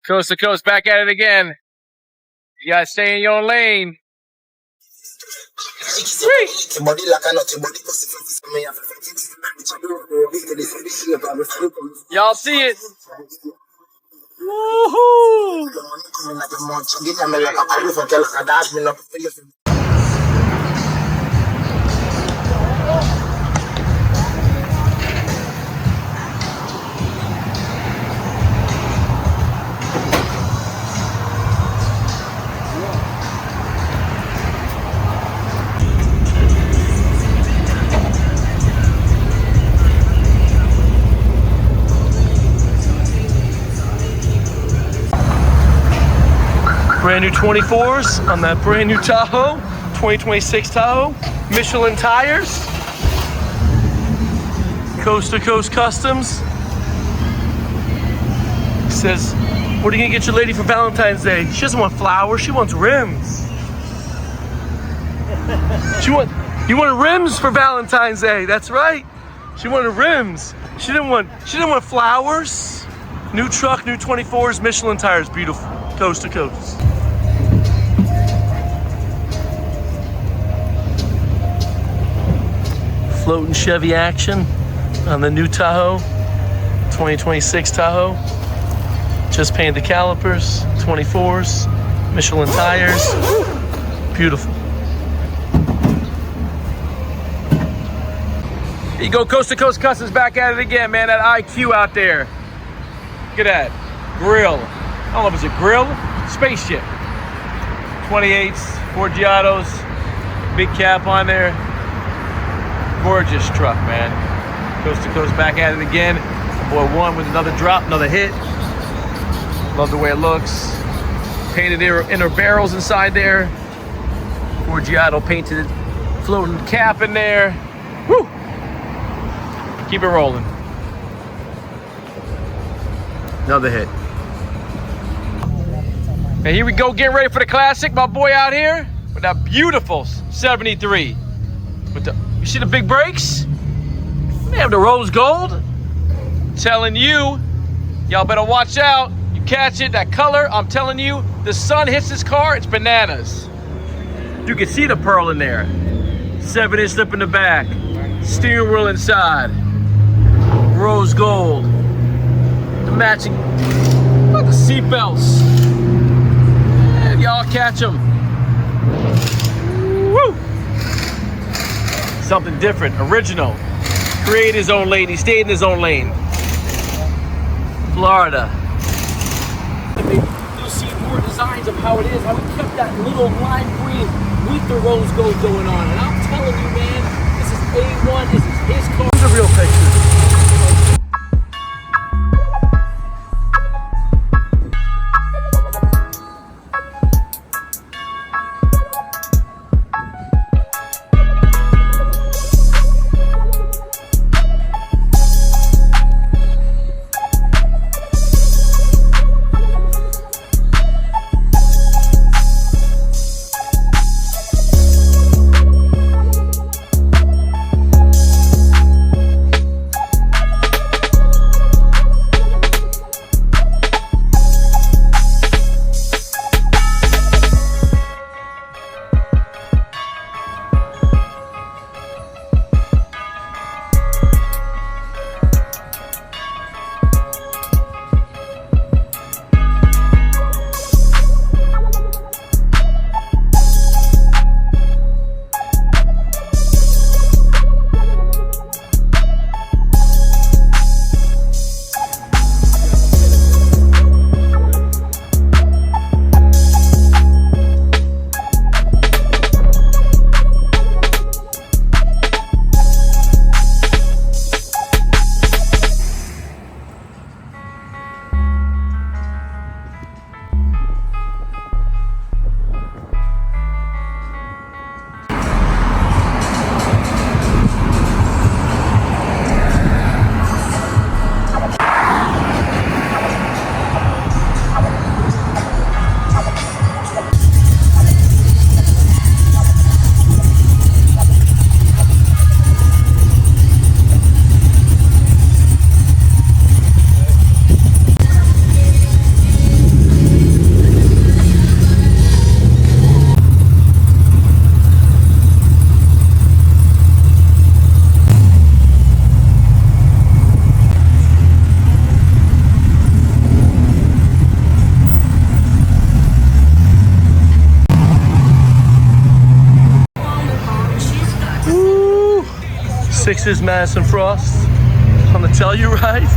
Coast to coast, back at it again. You gotta stay in your lane. Y'all see it? Woohoo! Brand new 24s on that brand new Tahoe, 2026 Tahoe. Michelin tires. Coast to coast customs. Says, what are you gonna get your lady for Valentine's Day? She doesn't want flowers, she wants rims. You wanted rims for Valentine's Day, that's right. She wanted rims. She didn't want flowers. New truck, new 24s, Michelin tires, beautiful. Coast to coast. Floating Chevy action on the new Tahoe, 2026 Tahoe. Just painted the calipers, 24s, Michelin tires. Beautiful. Here you go, Coast to Coast Customs back at it again, man. That IQ out there. Look at that. Grill. I don't know if it's a grill, spaceship. 28s, Forgiatos, big cap on there. Gorgeous truck, man. Coast to coast back at it again. Boy one with another drop, another hit. Love the way it looks. Painted inner barrels inside there. Forgiato painted floating cap in there. Woo! Keep it rolling. Another hit. And here we go, getting ready for the classic. My boy out here with that beautiful 73. With the, you see the big brakes? They have the rose gold. Telling you, y'all better watch out. You catch it, that color, I'm telling you, the sun hits this car, it's bananas. You can see the pearl in there. 7-inch slip in the back. Steering wheel inside. Rose gold. The matching, look, the seat belts. And y'all catch them. Woo! Something different, original. Create his own lane, he stayed in his own lane. Florida. You'll see more designs of how it is, how we kept that little lime green with the rose gold going on. And I'm telling you, man, this is A1, this is his car. These are real pictures. Sixers, Madison Frost on the Telluride.